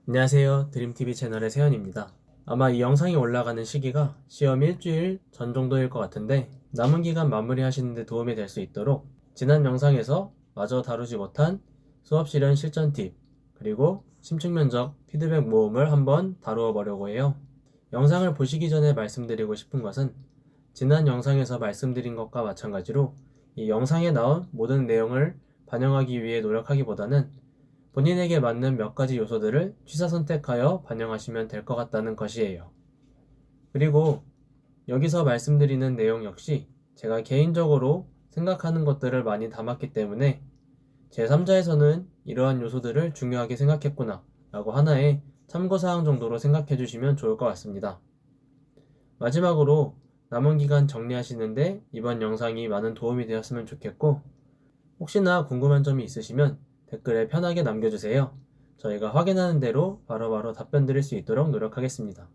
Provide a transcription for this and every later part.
안녕하세요. 드림TV 채널의 세연입니다. 아마 이 영상이 올라가는 시기가 시험 일주일 전 정도일 것 같은데 남은 기간 마무리하시는 데 도움이 될 수 있도록 지난 영상에서 마저 다루지 못한 수업 실현 실전 팁 그리고 심층 면적 피드백 모음을 한번 다루어 보려고 해요. 영상을 보시기 전에 말씀드리고 싶은 것은 지난 영상에서 말씀드린 것과 마찬가지로 이 영상에 나온 모든 내용을 반영하기 위해 노력하기보다는 본인에게 맞는 몇 가지 요소들을 취사 선택하여 반영하시면 될 것 같다는 것이에요. 그리고 여기서 말씀드리는 내용 역시 제가 개인적으로 생각하는 것들을 많이 담았기 때문에 제3자에서는 이러한 요소들을 중요하게 생각했구나 라고 하나의 참고사항 정도로 생각해 주시면 좋을 것 같습니다. 마지막으로 남은 기간 정리하시는데 이번 영상이 많은 도움이 되었으면 좋겠고 혹시나 궁금한 점이 있으시면 댓글에 편하게 남겨주세요. 저희가 확인하는 대로 바로바로 답변 드릴 수 있도록 노력하겠습니다.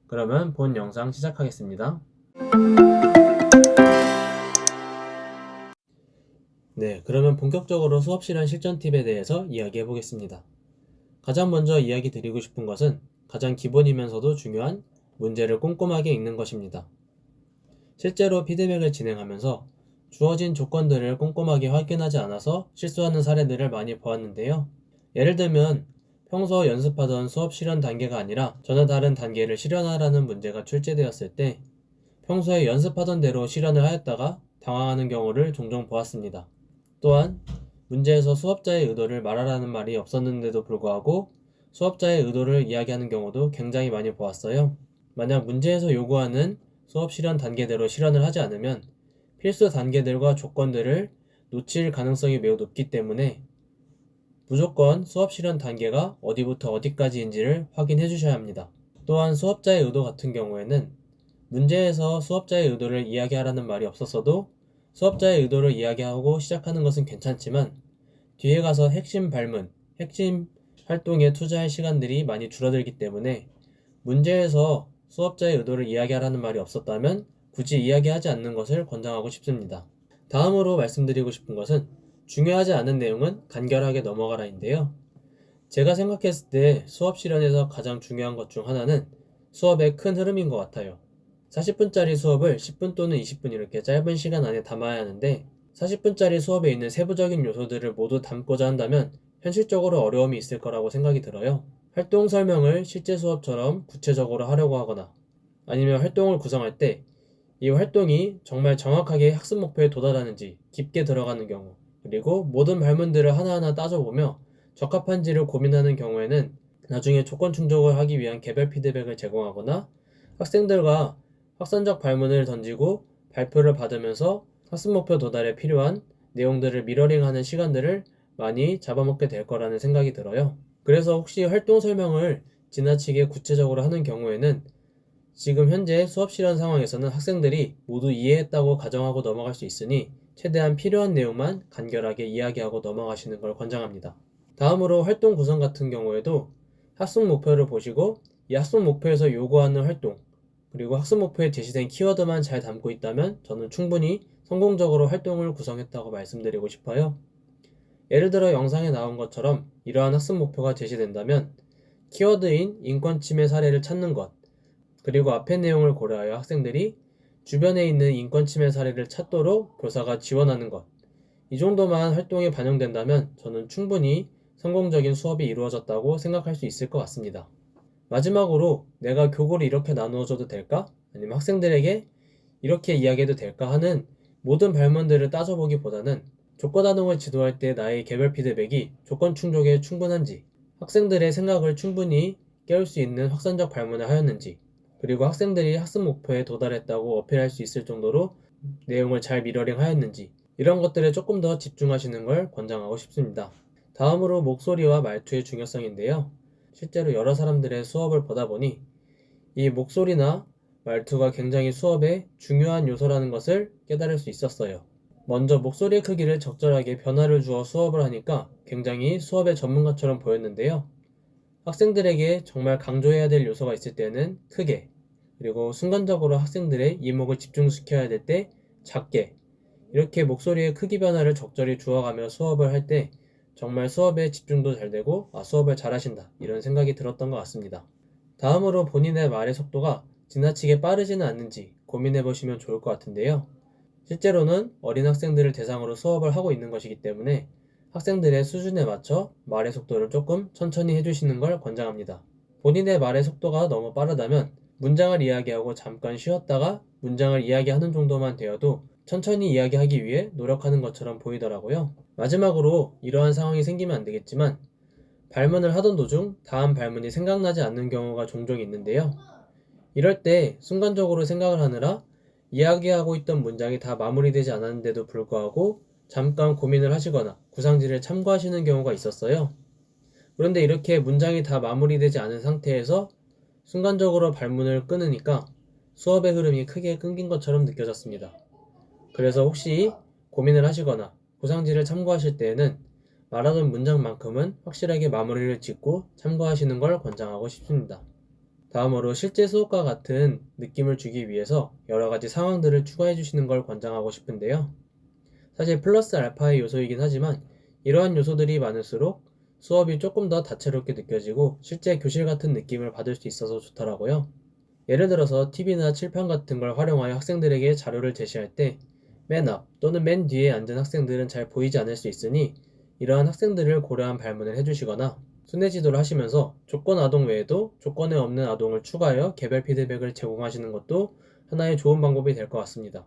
그러면 본 영상 시작하겠습니다. 네, 그러면 본격적으로 수업 실현 실전 팁에 대해서 이야기해 보겠습니다. 가장 먼저 이야기 드리고 싶은 것은 가장 기본이면서도 중요한 문제를 꼼꼼하게 읽는 것입니다. 실제로 피드백을 진행하면서 주어진 조건들을 꼼꼼하게 확인하지 않아서 실수하는 사례들을 많이 보았는데요. 예를 들면 평소 연습하던 수업 실현 단계가 아니라 전혀 다른 단계를 실현하라는 문제가 출제되었을 때 평소에 연습하던 대로 실현을 하였다가 당황하는 경우를 종종 보았습니다. 또한 문제에서 수업자의 의도를 말하라는 말이 없었는데도 불구하고 수업자의 의도를 이야기하는 경우도 굉장히 많이 보았어요. 만약 문제에서 요구하는 수업 실현 단계대로 실현을 하지 않으면 필수 단계들과 조건들을 놓칠 가능성이 매우 높기 때문에 무조건 수업 실현 단계가 어디부터 어디까지인지를 확인해 주셔야 합니다. 또한 수업자의 의도 같은 경우에는 문제에서 수업자의 의도를 이야기하라는 말이 없었어도 수업자의 의도를 이야기하고 시작하는 것은 괜찮지만 뒤에 가서 핵심 발문, 핵심 활동에 투자할 시간들이 많이 줄어들기 때문에 문제에서 수업자의 의도를 이야기하라는 말이 없었다면 굳이 이야기하지 않는 것을 권장하고 싶습니다. 다음으로 말씀드리고 싶은 것은 중요하지 않은 내용은 간결하게 넘어가라인데요. 제가 생각했을 때 수업 실현에서 가장 중요한 것 중 하나는 수업의 큰 흐름인 것 같아요. 40분짜리 수업을 10분 또는 20분 이렇게 짧은 시간 안에 담아야 하는데 40분짜리 수업에 있는 세부적인 요소들을 모두 담고자 한다면 현실적으로 어려움이 있을 거라고 생각이 들어요. 활동 설명을 실제 수업처럼 구체적으로 하려고 하거나 아니면 활동을 구성할 때 이 활동이 정말 정확하게 학습 목표에 도달하는지 깊게 들어가는 경우 그리고 모든 발문들을 하나하나 따져보며 적합한지를 고민하는 경우에는 나중에 조건 충족을 하기 위한 개별 피드백을 제공하거나 학생들과 확산적 발문을 던지고 발표를 받으면서 학습 목표 도달에 필요한 내용들을 미러링하는 시간들을 많이 잡아먹게 될 거라는 생각이 들어요. 그래서 혹시 활동 설명을 지나치게 구체적으로 하는 경우에는 지금 현재 수업 실현 상황에서는 학생들이 모두 이해했다고 가정하고 넘어갈 수 있으니 최대한 필요한 내용만 간결하게 이야기하고 넘어가시는 걸 권장합니다. 다음으로 활동 구성 같은 경우에도 학습 목표를 보시고 이 학습 목표에서 요구하는 활동 그리고 학습 목표에 제시된 키워드만 잘 담고 있다면 저는 충분히 성공적으로 활동을 구성했다고 말씀드리고 싶어요. 예를 들어 영상에 나온 것처럼 이러한 학습 목표가 제시된다면 키워드인 인권 침해 사례를 찾는 것 그리고 앞의 내용을 고려하여 학생들이 주변에 있는 인권 침해 사례를 찾도록 교사가 지원하는 것. 이 정도만 활동에 반영된다면 저는 충분히 성공적인 수업이 이루어졌다고 생각할 수 있을 것 같습니다. 마지막으로 내가 교구를 이렇게 나누어줘도 될까? 아니면 학생들에게 이렇게 이야기해도 될까 하는 모든 발문들을 따져보기보다는 조건단원을 지도할 때 나의 개별 피드백이 조건 충족에 충분한지, 학생들의 생각을 충분히 깨울 수 있는 확산적 발문을 하였는지, 그리고 학생들이 학습 목표에 도달했다고 어필할 수 있을 정도로 내용을 잘 미러링 하였는지 이런 것들에 조금 더 집중하시는 걸 권장하고 싶습니다. 다음으로 목소리와 말투의 중요성인데요. 실제로 여러 사람들의 수업을 보다 보니 이 목소리나 말투가 굉장히 수업의 중요한 요소라는 것을 깨달을 수 있었어요. 먼저 목소리의 크기를 적절하게 변화를 주어 수업을 하니까 굉장히 수업의 전문가처럼 보였는데요. 학생들에게 정말 강조해야 될 요소가 있을 때는 크게, 그리고 순간적으로 학생들의 이목을 집중시켜야 될 때 작게, 이렇게 목소리의 크기 변화를 적절히 주어가며 수업을 할 때 정말 수업에 집중도 잘 되고 수업을 잘하신다 이런 생각이 들었던 것 같습니다. 다음으로 본인의 말의 속도가 지나치게 빠르지는 않는지 고민해 보시면 좋을 것 같은데요. 실제로는 어린 학생들을 대상으로 수업을 하고 있는 것이기 때문에 학생들의 수준에 맞춰 말의 속도를 조금 천천히 해주시는 걸 권장합니다. 본인의 말의 속도가 너무 빠르다면 문장을 이야기하고 잠깐 쉬었다가 문장을 이야기하는 정도만 되어도 천천히 이야기하기 위해 노력하는 것처럼 보이더라고요. 마지막으로 이러한 상황이 생기면 안 되겠지만 발문을 하던 도중 다음 발문이 생각나지 않는 경우가 종종 있는데요. 이럴 때 순간적으로 생각을 하느라 이야기하고 있던 문장이 다 마무리되지 않았는데도 불구하고 잠깐 고민을 하시거나 구상지를 참고하시는 경우가 있었어요. 그런데 이렇게 문장이 다 마무리되지 않은 상태에서 순간적으로 발문을 끊으니까 수업의 흐름이 크게 끊긴 것처럼 느껴졌습니다. 그래서 혹시 고민을 하시거나 구상지를 참고하실 때에는 말하던 문장만큼은 확실하게 마무리를 짓고 참고하시는 걸 권장하고 싶습니다. 다음으로 실제 수업과 같은 느낌을 주기 위해서 여러 가지 상황들을 추가해 주시는 걸 권장하고 싶은데요. 사실 플러스 알파의 요소이긴 하지만 이러한 요소들이 많을수록 수업이 조금 더 다채롭게 느껴지고 실제 교실 같은 느낌을 받을 수 있어서 좋더라고요. 예를 들어서 TV나 칠판 같은 걸 활용하여 학생들에게 자료를 제시할 때 맨 앞 또는 맨 뒤에 앉은 학생들은 잘 보이지 않을 수 있으니 이러한 학생들을 고려한 발문을 해주시거나 순회지도를 하시면서 조건 아동 외에도 조건에 없는 아동을 추가하여 개별 피드백을 제공하시는 것도 하나의 좋은 방법이 될 것 같습니다.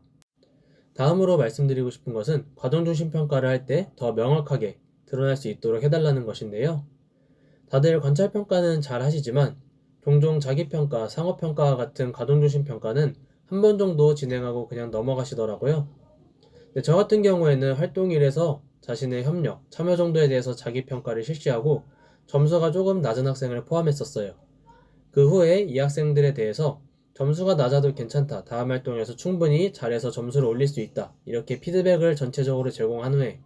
다음으로 말씀드리고 싶은 것은 과정중심 평가를 할 때 더 명확하게 드러날 수 있도록 해달라는 것인데요. 다들 관찰평가는 잘 하시지만 종종 자기평가, 상호평가와 같은 과정중심 평가는 한 번 정도 진행하고 그냥 넘어가시더라고요. 저 같은 경우에는 활동일에서 자신의 협력, 참여 정도에 대해서 자기평가를 실시하고 점수가 조금 낮은 학생을 포함했었어요. 그 후에 이 학생들에 대해서 점수가 낮아도 괜찮다. 다음 활동에서 충분히 잘해서 점수를 올릴 수 있다. 이렇게 피드백을 전체적으로 제공한 후에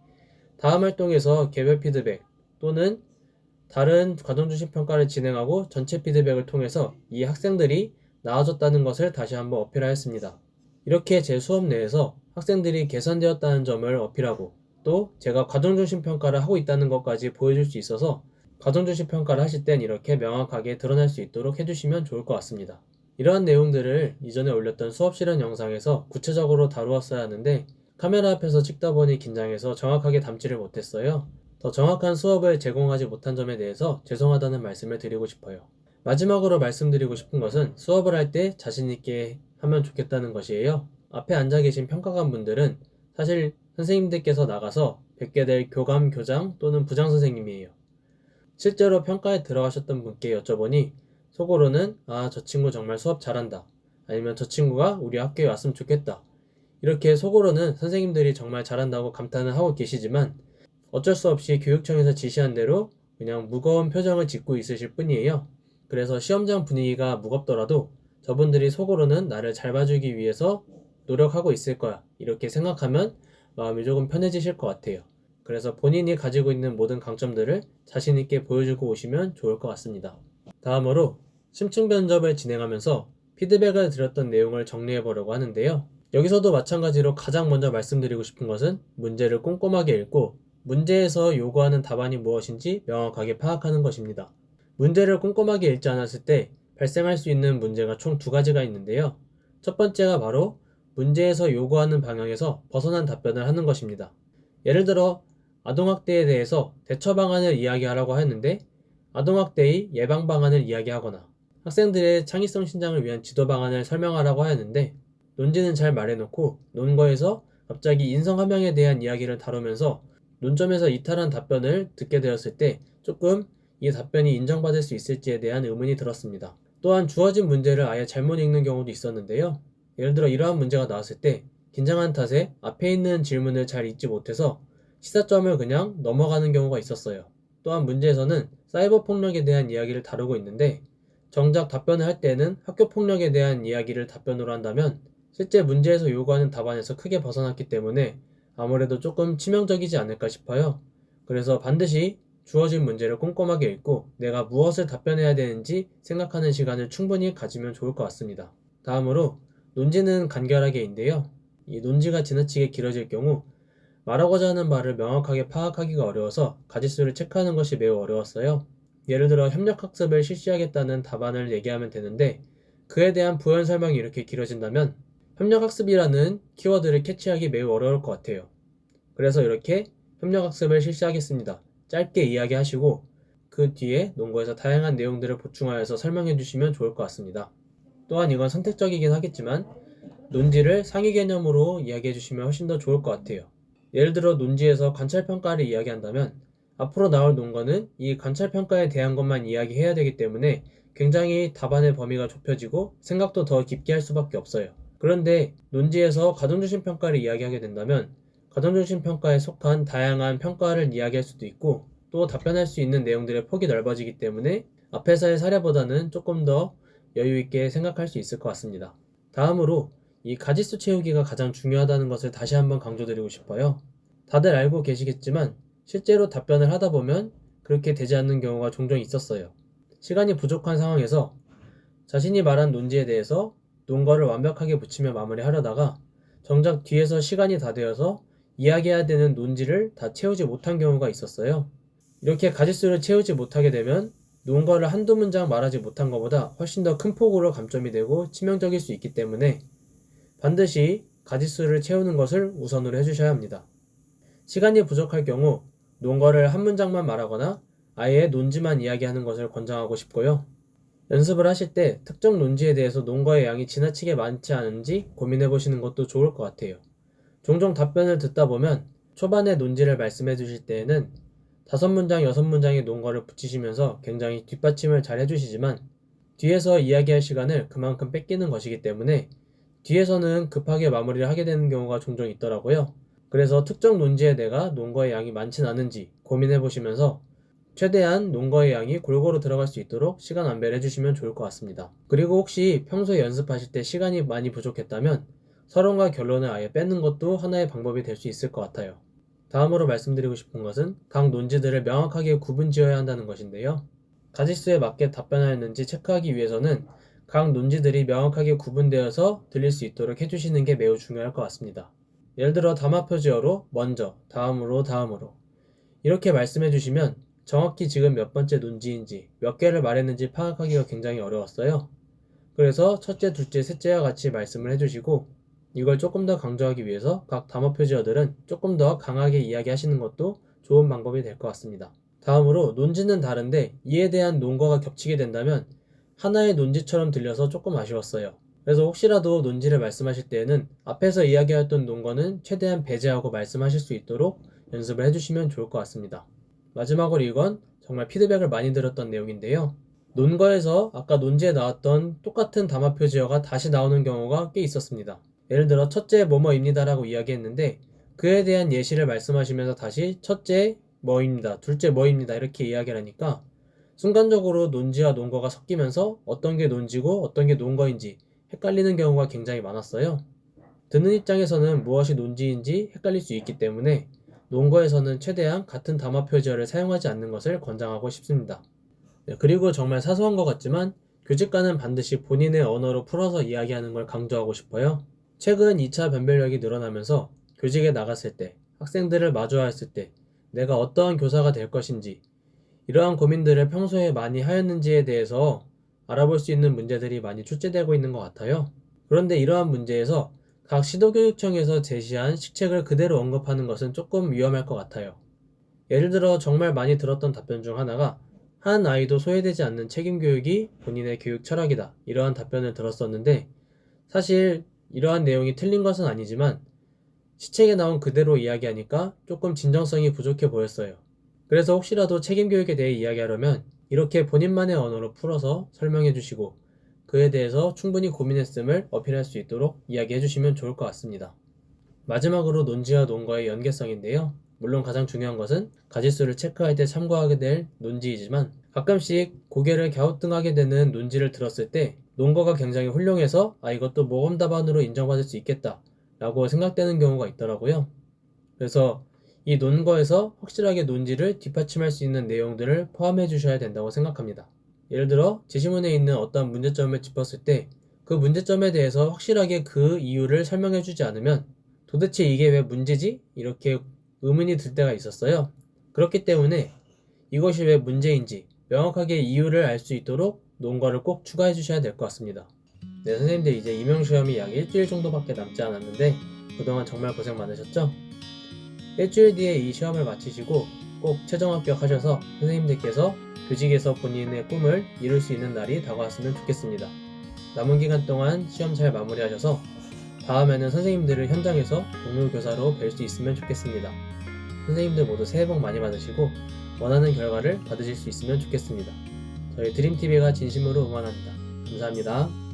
다음 활동에서 개별 피드백 또는 다른 과정중심 평가를 진행하고 전체 피드백을 통해서 이 학생들이 나아졌다는 것을 다시 한번 어필하였습니다. 이렇게 제 수업 내에서 학생들이 개선되었다는 점을 어필하고 또 제가 과정중심 평가를 하고 있다는 것까지 보여줄 수 있어서 과정중심 평가를 하실 땐 이렇게 명확하게 드러날 수 있도록 해주시면 좋을 것 같습니다. 이러한 내용들을 이전에 올렸던 수업 실현 영상에서 구체적으로 다루었어야 하는데 카메라 앞에서 찍다 보니 긴장해서 정확하게 담지를 못했어요. 더 정확한 수업을 제공하지 못한 점에 대해서 죄송하다는 말씀을 드리고 싶어요. 마지막으로 말씀드리고 싶은 것은 수업을 할 때 자신있게 하면 좋겠다는 것이에요. 앞에 앉아 계신 평가관 분들은 사실 선생님들께서 나가서 뵙게 될 교감, 교장 또는 부장 선생님이에요. 실제로 평가에 들어가셨던 분께 여쭤보니 속으로는 저 친구 정말 수업 잘한다. 아니면 저 친구가 우리 학교에 왔으면 좋겠다. 이렇게 속으로는 선생님들이 정말 잘한다고 감탄을 하고 계시지만 어쩔 수 없이 교육청에서 지시한 대로 그냥 무거운 표정을 짓고 있으실 뿐이에요. 그래서 시험장 분위기가 무겁더라도 저분들이 속으로는 나를 잘 봐주기 위해서 노력하고 있을 거야. 이렇게 생각하면 마음이 조금 편해지실 것 같아요. 그래서 본인이 가지고 있는 모든 강점들을 자신있게 보여주고 오시면 좋을 것 같습니다. 다음으로 심층 면접을 진행하면서 피드백을 드렸던 내용을 정리해 보려고 하는데요. 여기서도 마찬가지로 가장 먼저 말씀드리고 싶은 것은 문제를 꼼꼼하게 읽고 문제에서 요구하는 답안이 무엇인지 명확하게 파악하는 것입니다. 문제를 꼼꼼하게 읽지 않았을 때 발생할 수 있는 문제가 총 두 가지가 있는데요. 첫 번째가 바로 문제에서 요구하는 방향에서 벗어난 답변을 하는 것입니다. 예를 들어 아동학대에 대해서 대처 방안을 이야기하라고 하였는데 아동학대의 예방 방안을 이야기하거나 학생들의 창의성 신장을 위한 지도 방안을 설명하라고 하였는데 논지는 잘 말해놓고 논거에서 갑자기 인성함양에 대한 이야기를 다루면서 논점에서 이탈한 답변을 듣게 되었을 때 조금 이 답변이 인정받을 수 있을지에 대한 의문이 들었습니다. 또한 주어진 문제를 아예 잘못 읽는 경우도 있었는데요. 예를 들어 이러한 문제가 나왔을 때 긴장한 탓에 앞에 있는 질문을 잘 읽지 못해서 시사점을 그냥 넘어가는 경우가 있었어요. 또한 문제에서는 사이버 폭력에 대한 이야기를 다루고 있는데 정작 답변을 할 때는 학교 폭력에 대한 이야기를 답변으로 한다면 실제 문제에서 요구하는 답안에서 크게 벗어났기 때문에 아무래도 조금 치명적이지 않을까 싶어요. 그래서 반드시 주어진 문제를 꼼꼼하게 읽고 내가 무엇을 답변해야 되는지 생각하는 시간을 충분히 가지면 좋을 것 같습니다. 다음으로 논지는 간결하게인데요. 이 논지가 지나치게 길어질 경우 말하고자 하는 말을 명확하게 파악하기가 어려워서 가짓수를 체크하는 것이 매우 어려웠어요. 예를 들어 협력학습을 실시하겠다는 답안을 얘기하면 되는데 그에 대한 부연 설명이 이렇게 길어진다면 협력학습이라는 키워드를 캐치하기 매우 어려울 것 같아요. 그래서 이렇게 협력학습을 실시하겠습니다. 짧게 이야기하시고 그 뒤에 논거에서 다양한 내용들을 보충하여서 설명해 주시면 좋을 것 같습니다. 또한 이건 선택적이긴 하겠지만 논지를 상위 개념으로 이야기해 주시면 훨씬 더 좋을 것 같아요. 예를 들어 논지에서 관찰평가를 이야기한다면 앞으로 나올 논거는 이 관찰평가에 대한 것만 이야기해야 되기 때문에 굉장히 답안의 범위가 좁혀지고 생각도 더 깊게 할 수밖에 없어요. 그런데 논지에서 가동중심 평가를 이야기하게 된다면 가동중심 평가에 속한 다양한 평가를 이야기할 수도 있고 또 답변할 수 있는 내용들의 폭이 넓어지기 때문에 앞에서의 사례보다는 조금 더 여유있게 생각할 수 있을 것 같습니다. 다음으로 이 가짓수 채우기가 가장 중요하다는 것을 다시 한번 강조드리고 싶어요. 다들 알고 계시겠지만 실제로 답변을 하다 보면 그렇게 되지 않는 경우가 종종 있었어요. 시간이 부족한 상황에서 자신이 말한 논지에 대해서 논거를 완벽하게 붙이며 마무리하려다가 정작 뒤에서 시간이 다 되어서 이야기해야 되는 논지를 다 채우지 못한 경우가 있었어요. 이렇게 가짓수를 채우지 못하게 되면 논거를 한두 문장 말하지 못한 것보다 훨씬 더 큰 폭으로 감점이 되고 치명적일 수 있기 때문에 반드시 가짓수를 채우는 것을 우선으로 해주셔야 합니다. 시간이 부족할 경우 논거를 한 문장만 말하거나 아예 논지만 이야기하는 것을 권장하고 싶고요. 연습을 하실 때 특정 논지에 대해서 논거의 양이 지나치게 많지 않은지 고민해 보시는 것도 좋을 것 같아요. 종종 답변을 듣다 보면 초반에 논지를 말씀해 주실 때에는 5문장, 6문장의 논거를 붙이시면서 굉장히 뒷받침을 잘 해주시지만 뒤에서 이야기할 시간을 그만큼 뺏기는 것이기 때문에 뒤에서는 급하게 마무리를 하게 되는 경우가 종종 있더라고요. 그래서 특정 논지에 내가 논거의 양이 많진 않은지 고민해 보시면서 최대한 논거의 양이 골고루 들어갈 수 있도록 시간 안배를 해주시면 좋을 것 같습니다. 그리고 혹시 평소에 연습하실 때 시간이 많이 부족했다면 서론과 결론을 아예 빼는 것도 하나의 방법이 될 수 있을 것 같아요. 다음으로 말씀드리고 싶은 것은 각 논지들을 명확하게 구분 지어야 한다는 것인데요. 가짓수에 맞게 답변하였는지 체크하기 위해서는 각 논지들이 명확하게 구분되어서 들릴 수 있도록 해주시는 게 매우 중요할 것 같습니다. 예를 들어 담화 표지어로 먼저, 다음으로 이렇게 말씀해 주시면 정확히 지금 몇 번째 논지인지 몇 개를 말했는지 파악하기가 굉장히 어려웠어요. 그래서 첫째, 둘째, 셋째와 같이 말씀을 해주시고 이걸 조금 더 강조하기 위해서 각 담화 표지어들은 조금 더 강하게 이야기하시는 것도 좋은 방법이 될 것 같습니다. 다음으로 논지는 다른데 이에 대한 논거가 겹치게 된다면 하나의 논지처럼 들려서 조금 아쉬웠어요. 그래서 혹시라도 논지를 말씀하실 때에는 앞에서 이야기했던 논거는 최대한 배제하고 말씀하실 수 있도록 연습을 해주시면 좋을 것 같습니다. 마지막으로 이건 정말 피드백을 많이 들었던 내용인데요. 논거에서 아까 논지에 나왔던 똑같은 담화 표지어가 다시 나오는 경우가 꽤 있었습니다. 예를 들어 첫째 뭐뭐입니다 라고 이야기했는데 그에 대한 예시를 말씀하시면서 다시 첫째 뭐입니다, 둘째 뭐입니다 이렇게 이야기를 하니까 순간적으로 논지와 논거가 섞이면서 어떤 게 논지고 어떤 게 논거인지 헷갈리는 경우가 굉장히 많았어요. 듣는 입장에서는 무엇이 논지인지 헷갈릴 수 있기 때문에 논거에서는 최대한 같은 담화 표지어를 사용하지 않는 것을 권장하고 싶습니다. 그리고 정말 사소한 것 같지만 교직과는 반드시 본인의 언어로 풀어서 이야기하는 걸 강조하고 싶어요. 최근 2차 변별력이 늘어나면서 교직에 나갔을 때, 학생들을 마주하였을 때 내가 어떠한 교사가 될 것인지 이러한 고민들을 평소에 많이 하였는지에 대해서 알아볼 수 있는 문제들이 많이 출제되고 있는 것 같아요. 그런데 이러한 문제에서 각 시도교육청에서 제시한 식책을 그대로 언급하는 것은 조금 위험할 것 같아요. 예를 들어 정말 많이 들었던 답변 중 하나가 한 아이도 소외되지 않는 책임교육이 본인의 교육 철학이다. 이러한 답변을 들었었는데 사실 이러한 내용이 틀린 것은 아니지만 시책에 나온 그대로 이야기하니까 조금 진정성이 부족해 보였어요. 그래서 혹시라도 책임교육에 대해 이야기하려면 이렇게 본인만의 언어로 풀어서 설명해 주시고 그에 대해서 충분히 고민했음을 어필할 수 있도록 이야기해 주시면 좋을 것 같습니다. 마지막으로 논지와 논거의 연계성인데요. 물론 가장 중요한 것은 가짓수를 체크할 때 참고하게 될 논지이지만 가끔씩 고개를 갸우뚱하게 되는 논지를 들었을 때 논거가 굉장히 훌륭해서 이것도 모범 답안으로 인정받을 수 있겠다 라고 생각되는 경우가 있더라고요. 그래서 이 논거에서 확실하게 논지를 뒷받침할 수 있는 내용들을 포함해 주셔야 된다고 생각합니다. 예를 들어 지시문에 있는 어떤 문제점을 짚었을 때 그 문제점에 대해서 확실하게 그 이유를 설명해 주지 않으면 도대체 이게 왜 문제지? 이렇게 의문이 들 때가 있었어요. 그렇기 때문에 이것이 왜 문제인지 명확하게 이유를 알 수 있도록 논거를 꼭 추가해 주셔야 될 것 같습니다. 네, 선생님들 이제 임용시험이 약 일주일 정도밖에 남지 않았는데 그동안 정말 고생 많으셨죠? 일주일 뒤에 이 시험을 마치시고 꼭 최종 합격하셔서 선생님들께서 교직에서 본인의 꿈을 이룰 수 있는 날이 다가왔으면 좋겠습니다. 남은 기간 동안 시험 잘 마무리하셔서 다음에는 선생님들을 현장에서 동료교사로 뵐 수 있으면 좋겠습니다. 선생님들 모두 새해 복 많이 받으시고 원하는 결과를 받으실 수 있으면 좋겠습니다. 저희 드림TV가 진심으로 응원합니다. 감사합니다.